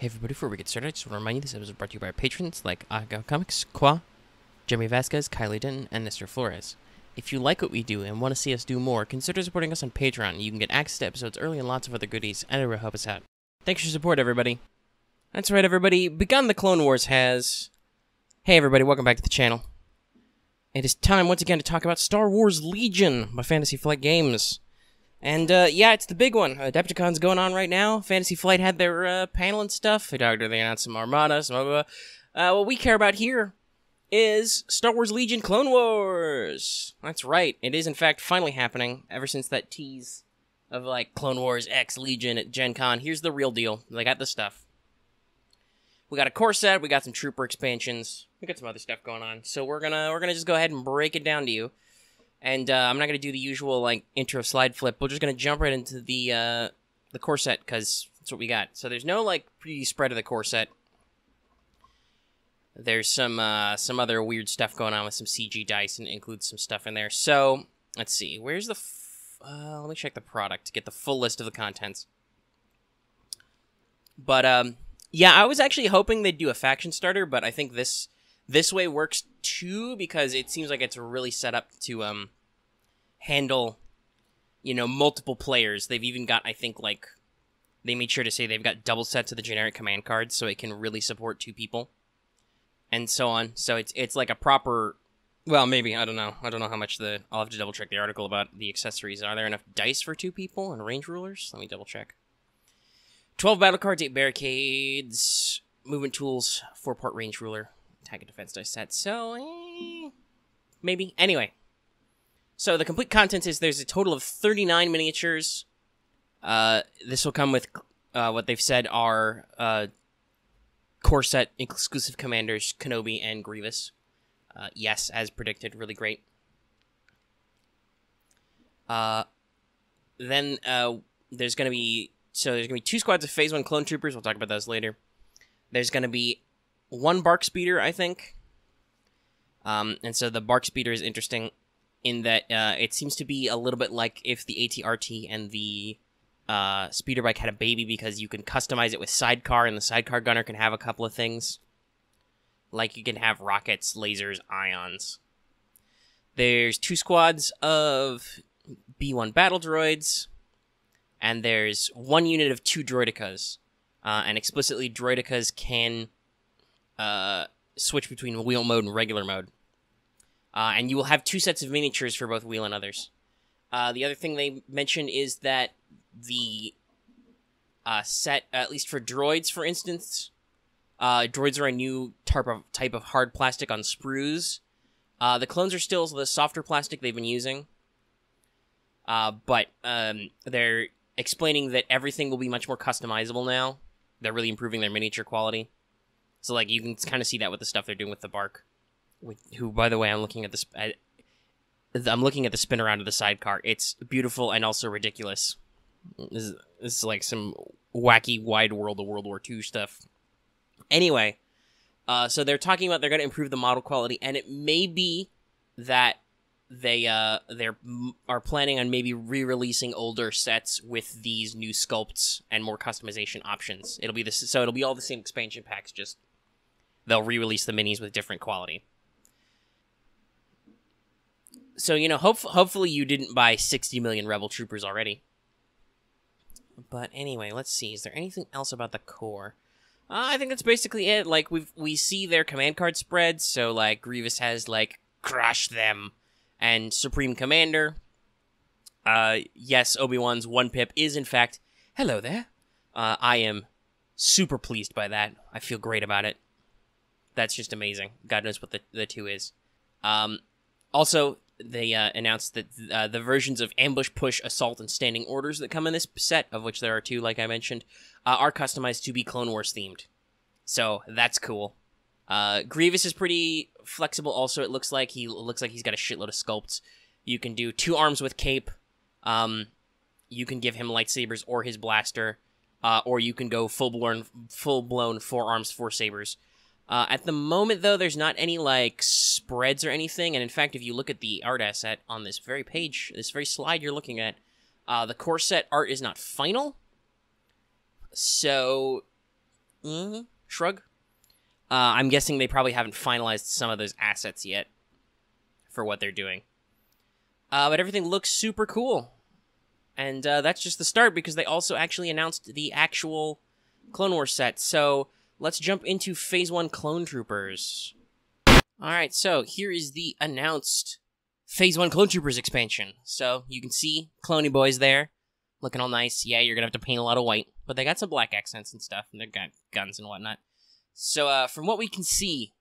Hey everybody, before we get started, I just want to remind you this episode is brought to you by our patrons like Aga Comics, Qua, Jeremy Vasquez, Kylie Denton, and Nestor Flores. If you like what we do and want to see us do more, consider supporting us on Patreon. You can get access to episodes early and lots of other goodies, and it will help us out. Thanks for your support, everybody. That's right, everybody. Begun the Clone Wars has... Hey everybody, welcome back to the channel. It is time once again to talk about Star Wars Legion by Fantasy Flight Games. And, yeah, it's the big one. Adepticon's going on right now. Fantasy Flight had their, panel and stuff. They announced some Armada, some blah, blah, blah. What we care about here is Star Wars Legion Clone Wars. That's right. It is, in fact, finally happening ever since that tease of, like, Clone Wars X Legion at Gen Con. Here's the real deal. They got the stuff. We got a core set. We got some trooper expansions. We got some other stuff going on. So we're gonna just go ahead and break it down to you. And I'm not going to do the usual, like, intro slide flip. We're just going to jump right into the core set, because that's what we got. So there's no, like, pretty spread of the core set. There's some other weird stuff going on with some CG dice, and it includes some stuff in there. So, let's see. Where's the... let me check the product to get the full list of the contents. But, yeah, I was actually hoping they'd do a faction starter, but I think this way works too, because it seems like it's really set up to handle, you know, multiple players. They've even got, I think, like, they made sure to say they've got double sets of the generic command cards, so it can really support 2 people, and so on. So it's like a proper, well, maybe, I don't know how much I'll have to double check the article about the accessories. Are there enough dice for 2 people and range rulers? Let me double check. 12 battle cards, 8 barricades, movement tools, 4-part range ruler, attack and defense dice set, so, maybe. Anyway, so the complete contents is there's a total of 39 miniatures. This will come with, what they've said are, core set exclusive commanders, Kenobi and Grievous. Yes, as predicted, really great. Then, there's gonna be 2 squads of Phase 1 clone troopers. We'll talk about those later. There's gonna be 1 bark speeder, I think. And so the bark speeder is interesting in that it seems to be a little bit like if the AT-RT and the speeder bike had a baby, because you can customize it with sidecar, and the sidecar gunner can have a couple of things. Like you can have rockets, lasers, ions. There's 2 squads of B-1 battle droids, and there's 1 unit of 2 droidicas. And explicitly, droidicas can switch between wheel mode and regular mode. And you will have 2 sets of miniatures for both wheel and others. The other thing they mentioned is that the set, at least for droids, for instance, droids are a new type of hard plastic on sprues. The clones are still the softer plastic they've been using. But they're explaining that everything will be much more customizable now. They're really improving their miniature quality. So, like, you can kind of see that with the stuff they're doing with the bark. Who, by the way, I'm looking at the spin around of the sidecar. It's beautiful and also ridiculous. This is like some wacky wide world of World War II stuff. Anyway, so they're talking about they're going to improve the model quality, and it may be that they are planning on maybe re-releasing older sets with these new sculpts and more customization options. It'll be all the same expansion packs, just they'll re-release the minis with different quality. So, you know, hopefully you didn't buy 60 million Rebel Troopers already. But anyway, let's see. Is there anything else about the core? I think that's basically it. Like, we see their command card spread. So, like, Grievous has, like, crush them. And Supreme Commander. Yes, Obi-Wan's 1-pip is, in fact, hello there. I am super pleased by that. I feel great about it. That's just amazing. God knows what the 2 is. Also, they announced that the versions of Ambush, Push, Assault, and Standing Orders that come in this set, of which there are 2, like I mentioned, are customized to be Clone Wars themed. So, that's cool. Grievous is pretty flexible also. It looks like he's got a shitload of sculpts. You can do 2 arms with cape. You can give him lightsabers or his blaster. Or you can go full-blown 4 arms, 4 sabers. At the moment, though, there's not any, like, spreads or anything, and in fact, if you look at the art asset on this very page, this very slide you're looking at, the core set art is not final, so Shrug. I'm guessing they probably haven't finalized some of those assets yet for what they're doing. But everything looks super cool. And that's just the start, because they also actually announced the actual Clone Wars set. So let's jump into Phase 1 Clone Troopers. Alright, so here is the announced Phase 1 Clone Troopers expansion. So you can see Cloney boys there, looking all nice. Yeah, you're going to have to paint a lot of white, but they got some black accents and stuff, and they've got guns and whatnot. So from what we can see,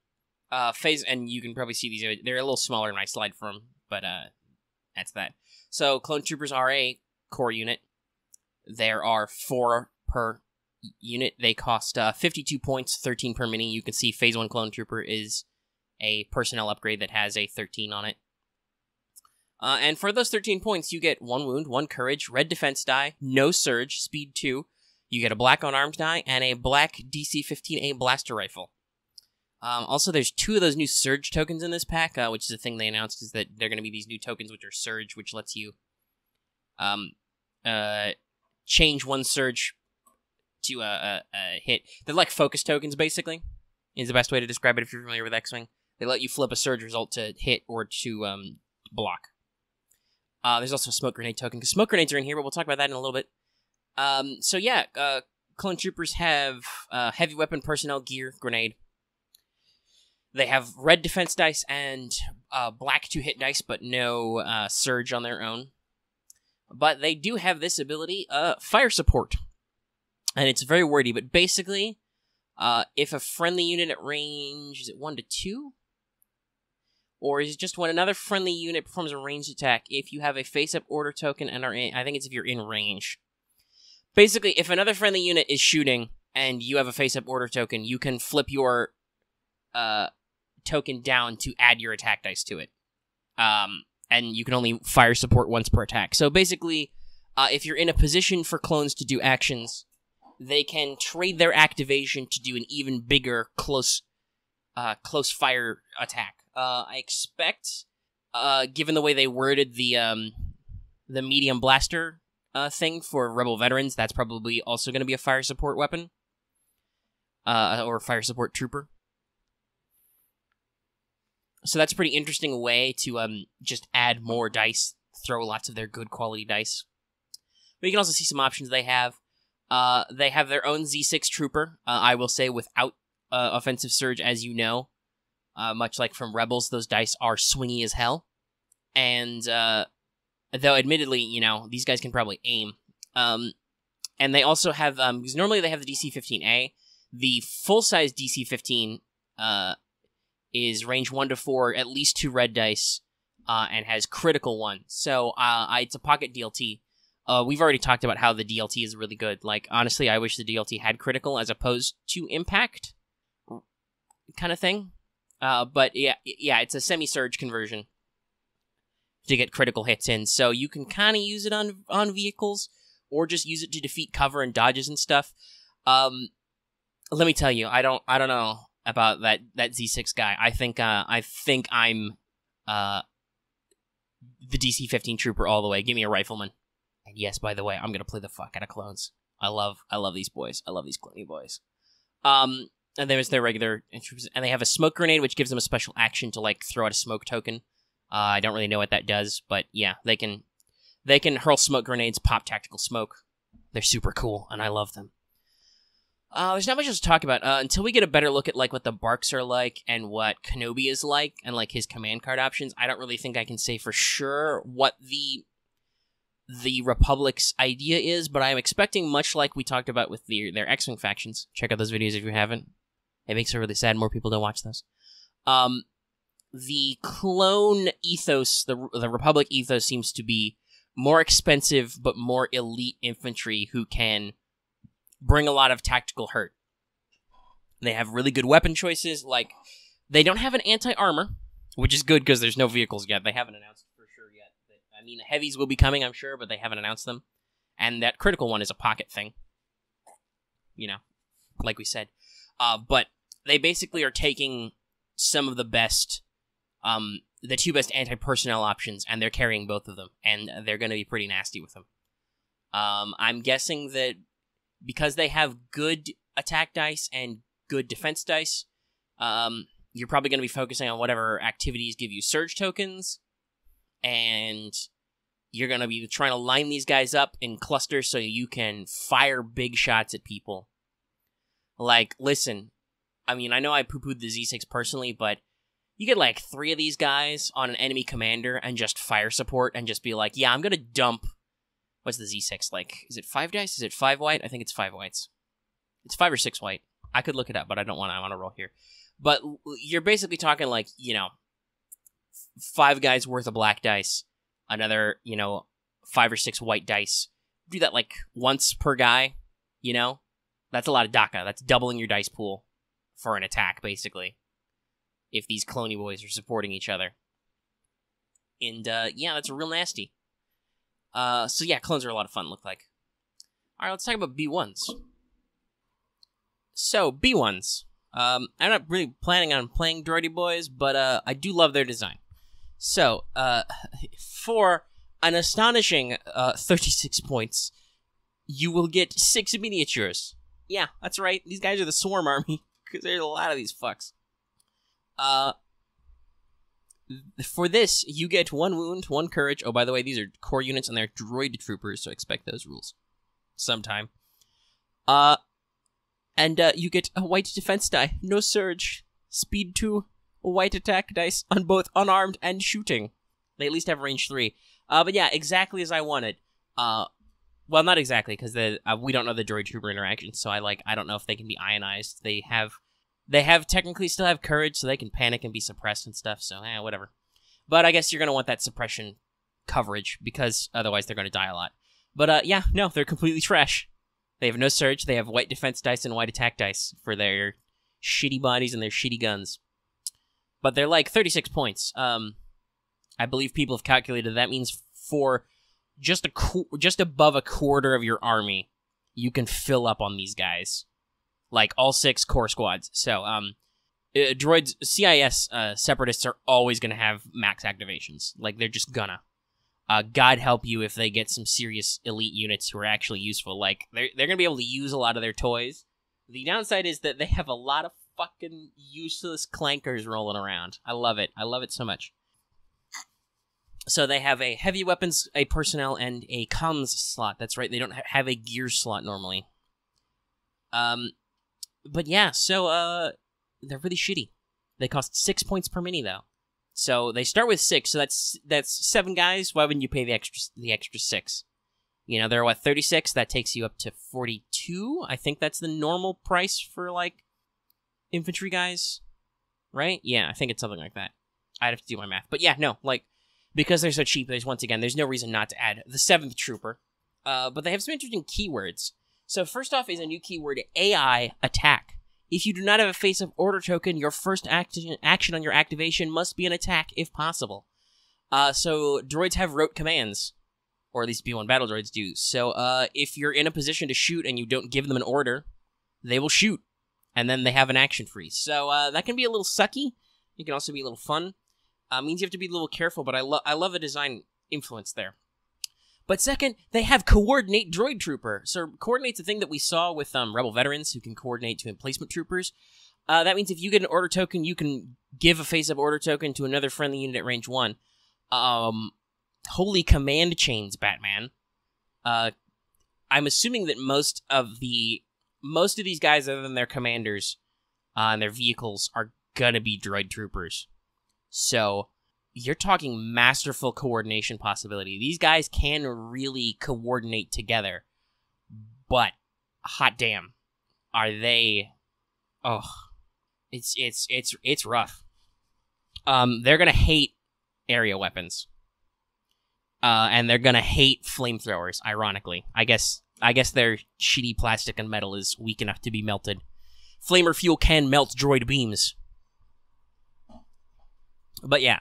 and you can probably see these, they're a little smaller in my slide for them, but that's that. So Clone Troopers are a core unit. There are 4 per unit. They cost 52 points, 13 per mini. You can see Phase 1 Clone Trooper is a personnel upgrade that has a 13 on it. And for those 13 points, you get 1 wound, 1 courage, red defense die, no surge, speed 2. You get a black unarmed die, and a black DC-15A blaster rifle. Also, there's 2 of those new surge tokens in this pack, which is the thing they announced, is that they're going to be these new tokens, which are surge, which lets you change 1 surge to a hit. They're like focus tokens, basically, is the best way to describe it if you're familiar with X-Wing. They let you flip a surge result to hit or to block. There's also a smoke grenade token, because smoke grenades are in here, but we'll talk about that in a little bit. So yeah, Clone Troopers have heavy weapon personnel gear grenade. They have red defense dice and black 2-hit dice, but no surge on their own. But they do have this ability, fire support. And it's very wordy, but basically, if a friendly unit at range, is it 1 to 2? Or is it just when another friendly unit performs a ranged attack, if you have a face-up order token and are in, I think it's if you're in range. Basically, if another friendly unit is shooting and you have a face-up order token, you can flip your token down to add your attack dice to it. And you can only fire support once per attack. So basically, if you're in a position for clones to do actions, they can trade their activation to do an even bigger close fire attack. I expect, given the way they worded the medium blaster thing for Rebel veterans, that's probably also going to be a fire support weapon, or fire support trooper. So that's a pretty interesting way to just add more dice, throw lots of their good quality dice. But you can also see some options they have. They have their own Z6 trooper, I will say, without offensive surge, as you know. Much like from Rebels, those dice are swingy as hell. And, though admittedly, you know, these guys can probably aim. And they also have, because normally they have the DC-15A. The full-size DC-15 is range 1 to 4, at least 2 red dice, and has critical 1. So it's a pocket DLT. We've already talked about how the DLT is really good. Like, honestly, I wish the DLT had critical as opposed to impact kind of thing. But yeah, it's a semi-surge conversion to get critical hits in. So you can kind of use it on vehicles, or just use it to defeat cover and dodges and stuff. Let me tell you, I don't know about that Z6 guy. I think I'm the DC-15 trooper all the way. Give me a rifleman. And yes, by the way, I'm gonna play the fuck out of clones. I love these boys. I love these cloney boys. And there's their regular troops, and they have a smoke grenade, which gives them a special action to like throw out a smoke token. I don't really know what that does, but yeah, they can hurl smoke grenades, pop tactical smoke. They're super cool, and I love them. There's not much else to talk about until we get a better look at like what the Barks are like and what Kenobi is like, and like his command card options. I don't really think I can say for sure what the Republic's idea is, but I'm expecting much like we talked about with their X-Wing factions. Check out those videos if you haven't. It makes me really sad more people don't watch those. The clone ethos, the Republic ethos, seems to be more expensive but more elite infantry who can bring a lot of tactical hurt. They have really good weapon choices. Like, they don't have an anti-armor, which is good because there's no vehicles yet. They haven't announced for sure yet. I mean, heavies will be coming, I'm sure, but they haven't announced them. And that critical one is a pocket thing. You know, like we said. But they basically are taking some of the best, the 2 best anti-personnel options, and they're carrying both of them, and they're going to be pretty nasty with them. I'm guessing that because they have good attack dice and good defense dice. You're probably going to be focusing on whatever activities give you surge tokens, and you're going to be trying to line these guys up in clusters so you can fire big shots at people. Like, listen, I mean, I know I poo-pooed the Z6 personally, but you get like 3 of these guys on an enemy commander and just fire support and just be like, yeah, I'm going to dump... What's the Z6 like? Is it 5 dice? Is it 5 white? I think it's 5 whites. It's 5 or 6 white. I could look it up, but I don't want to. I want to roll here. But you're basically talking like, 5 guys worth of black dice, another, 5 or 6 white dice. Do that like once per guy, That's a lot of DACA. That's doubling your dice pool for an attack, basically. If these cloney boys are supporting each other. And, that's real nasty. So yeah, clones are a lot of fun, look like. Alright, let's talk about B-1s. So, B-1s. I'm not really planning on playing droidy boys, but I do love their design. So, for an astonishing 36 points, you will get 6 miniatures. Yeah, that's right. These guys are the swarm army, because there's a lot of these fucks. For this, you get 1 wound, 1 courage. Oh, by the way, these are core units and they're droid troopers, so expect those rules sometime. And you get a white defense die, no surge, speed 2, white attack dice on both unarmed and shooting. They at least have range 3. But yeah, exactly as I wanted. Well, not exactly, because we don't know the droid trooper interactions, so I don't know if they can be ionized. They technically still have courage, so they can panic and be suppressed and stuff, so whatever. But I guess you're going to want that suppression coverage, because otherwise they're going to die a lot. But no, they're completely trash. They have no surge, they have white defense dice and white attack dice for their shitty bodies and their shitty guns. But they're like 36 points. I believe people have calculated that means for just above a quarter of your army, you can fill up on these guys. Like, all 6 core squads. So, droids, CIS separatists are always going to have max activations. Like, they're just gonna. God help you if they get some serious elite units who are actually useful. Like, they're going to be able to use a lot of their toys. The downside is that they have a lot of fucking useless clankers rolling around. I love it. I love it so much. So they have a heavy weapons, a personnel, and a comms slot. That's right, they don't have a gear slot normally. But yeah, so, they're really shitty. They cost 6 points per mini, though. So they start with 6, so that's 7 guys. Why wouldn't you pay the extra 6? They're, 36? That takes you up to 42? I think that's the normal price for, infantry guys. Right? Yeah, I think it's something like that. I'd have to do my math. But yeah, no, because they're so cheap, there's no reason not to add the 7th trooper. But they have some interesting keywords. So first off is a new keyword, AI attack. If you do not have a face-up order token, your first action on your activation must be an attack, if possible. So droids have rote commands, or at least B-1 battle droids do. So if you're in a position to shoot and you don't give them an order, they will shoot, and then they have an action freeze. So that can be a little sucky. It can also be a little fun. Means you have to be a little careful, but I love the design influence there. But second, they have Coordinate Droid Trooper. So Coordinate's a thing that we saw with Rebel Veterans, who can coordinate to emplacement troopers. That means if you get an order token, you can give a face-up order token to another friendly unit at range 1. Holy command chains, Batman. I'm assuming that most of these guys, other than their commanders and their vehicles, are gonna be droid troopers. So you're talking masterful coordination possibility. These guys can really coordinate together, but hot damn, are they? Oh, it's rough. They're gonna hate area weapons, and they're gonna hate flamethrowers. Ironically, I guess their shitty plastic and metal is weak enough to be melted. Flamer fuel can melt droid beams, but yeah.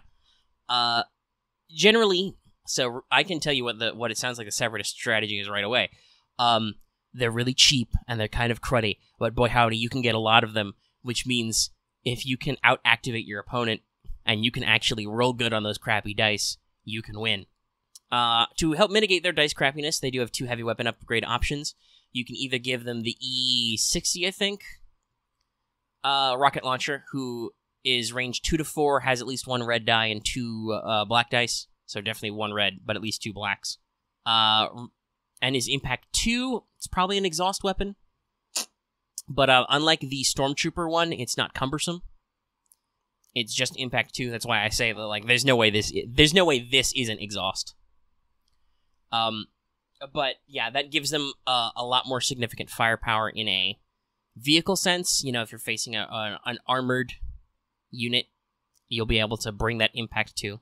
Generally, so I can tell you what it sounds like the Separatist strategy is right away. They're really cheap, and they're kind of cruddy, but boy howdy, you can get a lot of them, which means if you can out-activate your opponent, and you can actually roll good on those crappy dice, you can win. To help mitigate their dice crappiness, they do have 2 heavy weapon upgrade options. you can either give them the E60, I think, rocket launcher, who is range 2 to 4, has at least 1 red die and 2 black dice, so definitely 1 red, but at least 2 blacks. And his impact 2, it's probably an exhaust weapon, but unlike the Stormtrooper one, it's not cumbersome. It's just impact 2. That's why I say that, like, there's no way this isn't exhaust. But yeah, that gives them a lot more significant firepower in a vehicle sense. You know, if you're facing an armored unit, you'll be able to bring that impact 2.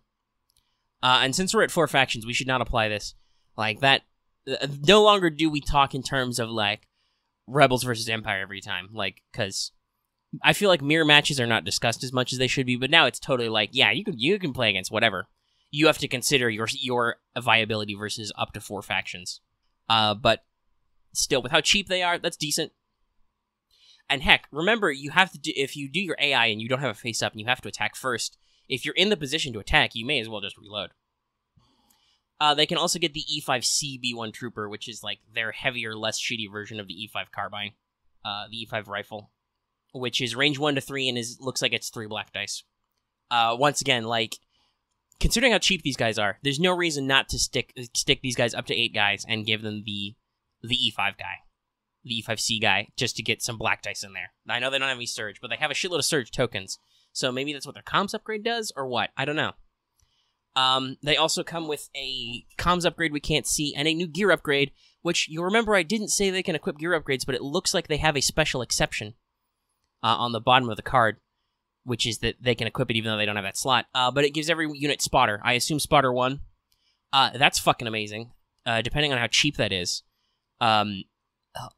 And since we're at 4 factions, we should not apply this like that. No longer do we talk in terms of like Rebels versus Empire every time, like, because I feel like mirror matches are not discussed as much as they should be. But now it's totally like, yeah, you can play against whatever. You have to consider your viability versus up to 4 factions. But still, with how cheap they are, that's decent. And heck, remember, you have to do, if you do your AI and you don't have a face up and you have to attack first, if you're in the position to attack, you may as well just reload. They can also get the E5C B-1 Trooper, which is like their heavier, less shitty version of the E5 carbine, the E5 rifle, which is range 1 to 3 and looks like it's 3 black dice. Once again, like, considering how cheap these guys are, there's no reason not to stick these guys up to 8 guys and give them the E5 guy, the E5C guy, just to get some black dice in there. I know they don't have any surge, but they have a shitload of surge tokens, so maybe that's what their comms upgrade does, or what? I don't know. They also come with a comms upgrade we can't see, and a new gear upgrade, which you'll remember I didn't say they can equip gear upgrades, but it looks like they have a special exception on the bottom of the card, which is that they can equip it even though they don't have that slot. But it gives every unit spotter. I assume spotter 1. That's fucking amazing, depending on how cheap that is.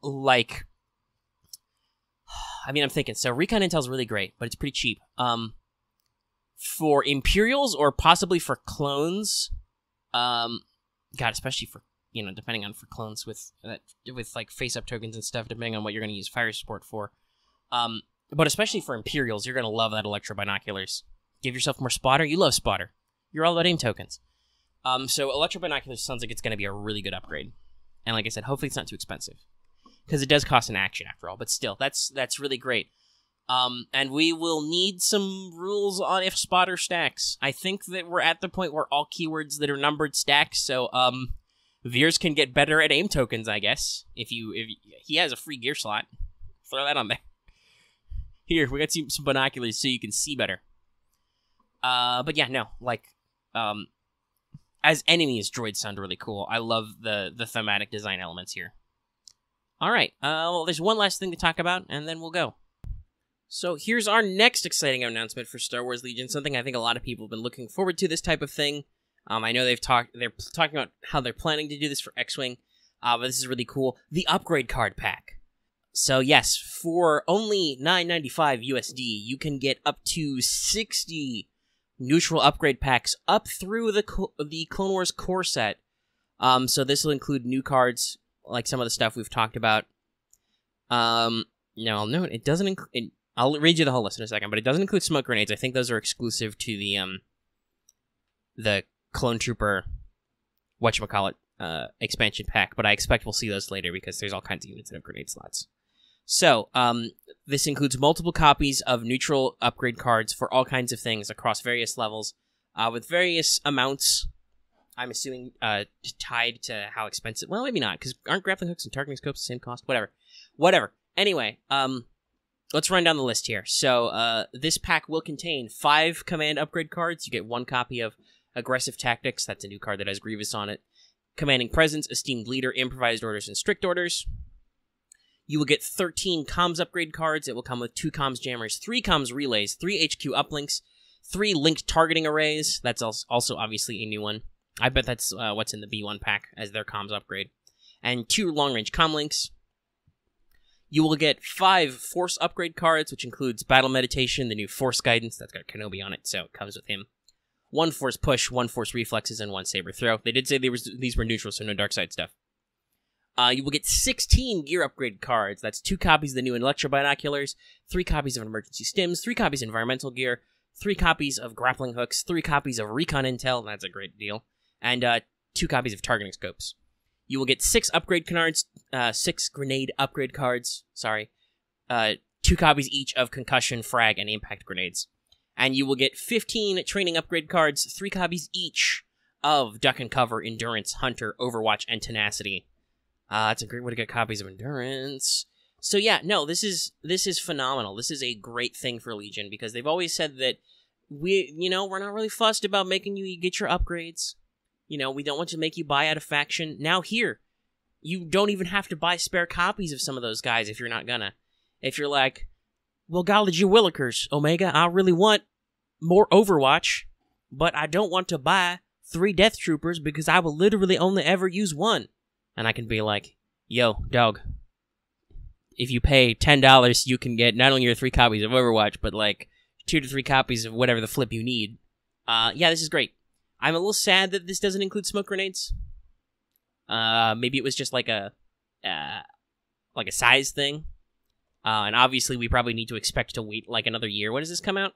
Like, I mean, I'm thinking, so recon intel's really great, but it's pretty cheap. For Imperials or possibly for clones, God, especially for, you know, depending on for clones with like face-up tokens and stuff, depending on what you're going to use fire support for. But especially for Imperials, you're going to love that Electro Binoculars. Give yourself more spotter. You love spotter. You're all about aim tokens. So Electro Binoculars sounds like it's going to be a really good upgrade. And like I said, hopefully it's not too expensive. Because it does cost an action after all. But still, that's really great. And we will need some rules on if spotter stacks. I think that we're at the point where all keywords that are numbered stack. So Veers can get better at aim tokens, I guess. If he has a free gear slot, throw that on there. Here, we got some binoculars so you can see better. But yeah, no, like, as enemies, droids sound really cool. I love the thematic design elements here. Alright, well, there's one last thing to talk about, and then we'll go. So here's our next exciting announcement for Star Wars Legion, something I think a lot of people have been looking forward to, this type of thing. I know they're talking about how they're planning to do this for X-Wing, but this is really cool. The upgrade card pack. So yes, for only $9.95 USD, you can get up to 60 neutral upgrade packs up through the Clone Wars core set. So this will include new cards, like some of the stuff we've talked about. Now I'll note it doesn't include. I'll read you the whole list in a second, but it doesn't include smoke grenades. I think those are exclusive to the Clone Trooper whatchamacallit expansion pack. But I expect we'll see those later because there's all kinds of units that have grenade slots. So, this includes multiple copies of neutral upgrade cards for all kinds of things across various levels, with various amounts, I'm assuming, tied to how expensive. Well, maybe not, because aren't grappling hooks and targeting scopes the same cost? Whatever. Anyway, let's run down the list here. So, this pack will contain 5 command upgrade cards. You get 1 copy of Aggressive Tactics. That's a new card that has Grievous on it. Commanding Presence, Esteemed Leader, Improvised Orders, and Strict Orders. You will get 13 comms upgrade cards. It will come with 2 comms jammers, 3 comms relays, 3 HQ uplinks, 3 linked targeting arrays. That's also obviously a new one. I bet that's what's in the B1 pack as their comms upgrade. And 2 long-range comm links. You will get 5 Force upgrade cards, which includes Battle Meditation, the new Force Guidance. That's got Kenobi on it, so it comes with him. 1 Force Push, 1 Force Reflexes, and 1 Saber Throw. They did say these were neutral, so no dark side stuff. You will get 16 gear upgrade cards. That's 2 copies of the new Electro Binoculars, 3 copies of Emergency Stims, 3 copies of Environmental Gear, 3 copies of Grappling Hooks, 3 copies of Recon Intel, that's a great deal, and 2 copies of Targeting Scopes. You will get 6 upgrade cards, 6 grenade upgrade cards, 2 copies each of concussion, frag, and impact grenades. And you will get 15 training upgrade cards, 3 copies each of duck and cover, endurance, hunter, overwatch, and tenacity. It's a great way to get copies of endurance. So yeah, no, this is phenomenal. This is a great thing for Legion, because they've always said that we're not really fussed about making you get your upgrades. We don't want to make you buy out a faction. Now here, you don't even have to buy spare copies of some of those guys if you're not gonna. If you're like, well, golly gee willikers, Omega, I really want more Overwatch, but I don't want to buy 3 Death Troopers because I will literally only ever use 1. And I can be like, yo, dog, if you pay $10, you can get not only your 3 copies of Overwatch, but like 2 to 3 copies of whatever the flip you need. Yeah, this is great. I'm a little sad that this doesn't include smoke grenades. Maybe it was just like a size thing. And obviously we probably need to expect to wait like another year. When does this come out?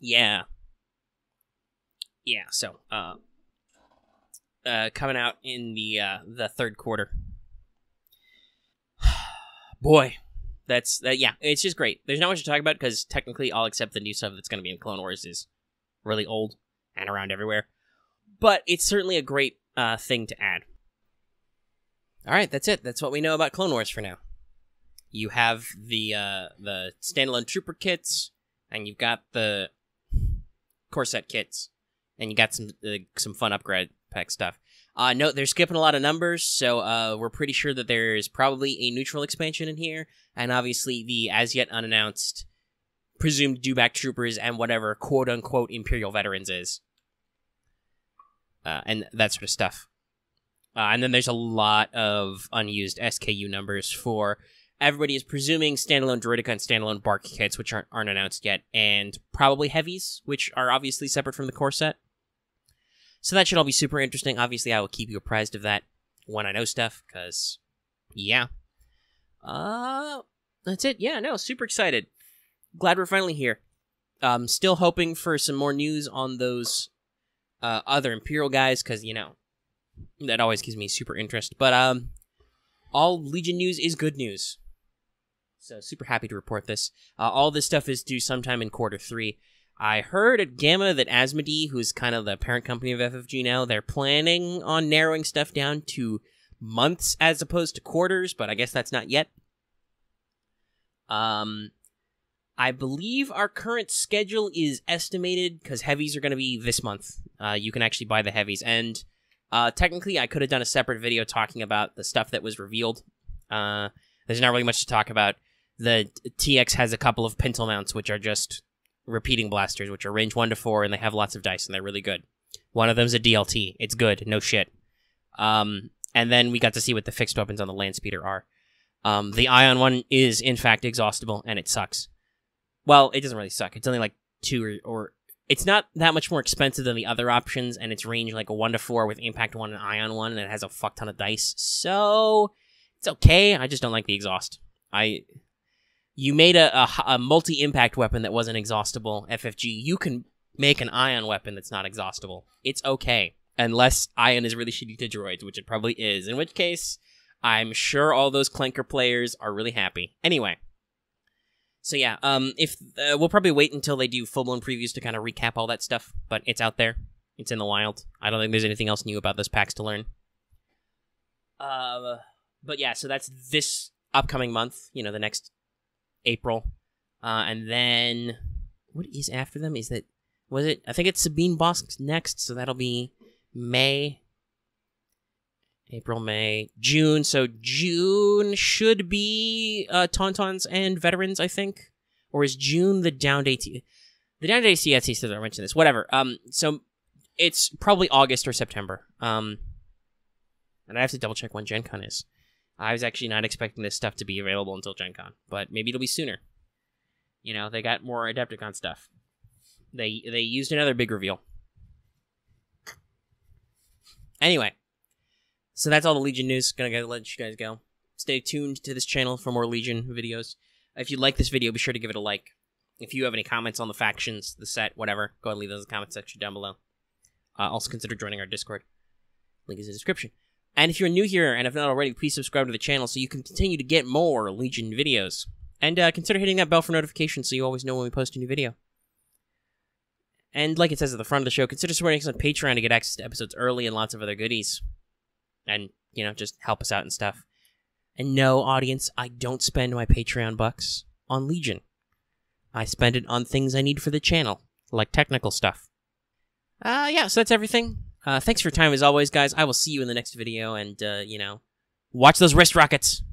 Yeah. Yeah, so, coming out in the third quarter. Boy, yeah, it's just great. There's not much to talk about because technically all except the new stuff that's going to be in Clone Wars is really old and around everywhere. But it's certainly a great thing to add. All right, that's it. That's what we know about Clone Wars for now. You have the standalone trooper kits, and you've got the core set kits, and you got some fun upgrade pack stuff. No, they're skipping a lot of numbers, so we're pretty sure that there's probably a neutral expansion in here, and obviously the as-yet unannounced presumed dewback troopers and whatever quote-unquote Imperial veterans is. And that sort of stuff. And then there's a lot of unused SKU numbers for... Everybody is presuming standalone Droideka and standalone Bark kits, which aren't announced yet, and probably heavies, which are obviously separate from the core set. So that should all be super interesting. Obviously, I will keep you apprised of that when I know stuff, because, yeah. That's it. Yeah, no, super excited. Glad we're finally here. Still hoping for some more news on those other Imperial guys, because, that always gives me super interest. But all Legion news is good news. So super happy to report this. All this stuff is due sometime in quarter 3. I heard at Gamma that Asmodee, who's kind of the parent company of FFG now, they're planning on narrowing stuff down to months as opposed to quarters, but I guess that's not yet. I believe our current schedule is estimated, because heavies are going to be this month. You can actually buy the heavies, and technically I could have done a separate video talking about the stuff that was revealed. There's not really much to talk about. The TX has a couple of pintle mounts, which are just repeating blasters, which are range 1 to 4, and they have lots of dice, and they're really good. One of them's a DLT. It's good. No shit. And then we got to see what the fixed weapons on the land speeder are. The Ion one is, in fact, exhaustible, and it sucks. Well, it doesn't really suck. It's only like 2 or it's not that much more expensive than the other options, and it's range like a 1 to 4 with Impact 1 and Ion 1, and it has a fuck ton of dice. So, it's okay. I just don't like the exhaust. You made a multi-impact weapon that wasn't exhaustible, FFG. You can make an Ion weapon that's not exhaustible. It's okay. Unless Ion is really shitty to droids, which it probably is. In which case, I'm sure all those Clanker players are really happy. Anyway. So yeah, we'll probably wait until they do full-blown previews to kind of recap all that stuff. But it's out there. It's in the wild. I don't think there's anything else new about those packs to learn. But yeah, so that's this upcoming month. The next... April, and then what is after them? I think it's Sabine Bosk next, so that'll be May, April, May, June. So June should be Tauntauns and Veterans, I think, or is June the down day? The down day CSC says I mentioned this. Whatever. So it's probably August or September. And I have to double check when Gen Con is. I was actually not expecting this stuff to be available until Gen Con, but maybe it'll be sooner. They got more Adepticon stuff. They used another big reveal. Anyway, so that's all the Legion news. Gonna let you guys go. Stay tuned to this channel for more Legion videos. If you like this video, be sure to give it a like. If you have any comments on the factions, the set, whatever, go ahead and leave those in the comment section down below. Also consider joining our Discord. Link is in the description. And if you're new here and have not already, please subscribe to the channel so you can continue to get more Legion videos. And consider hitting that bell for notifications so you always know when we post a new video. And like it says at the front of the show, consider supporting us on Patreon to get access to episodes early and lots of other goodies. And, you know, just help us out and stuff. And no, audience, I don't spend my Patreon bucks on Legion. I spend it on things I need for the channel, like technical stuff. Yeah, so that's everything. Thanks for your time as always, guys. I will see you in the next video, and, you know, watch those wrist rockets!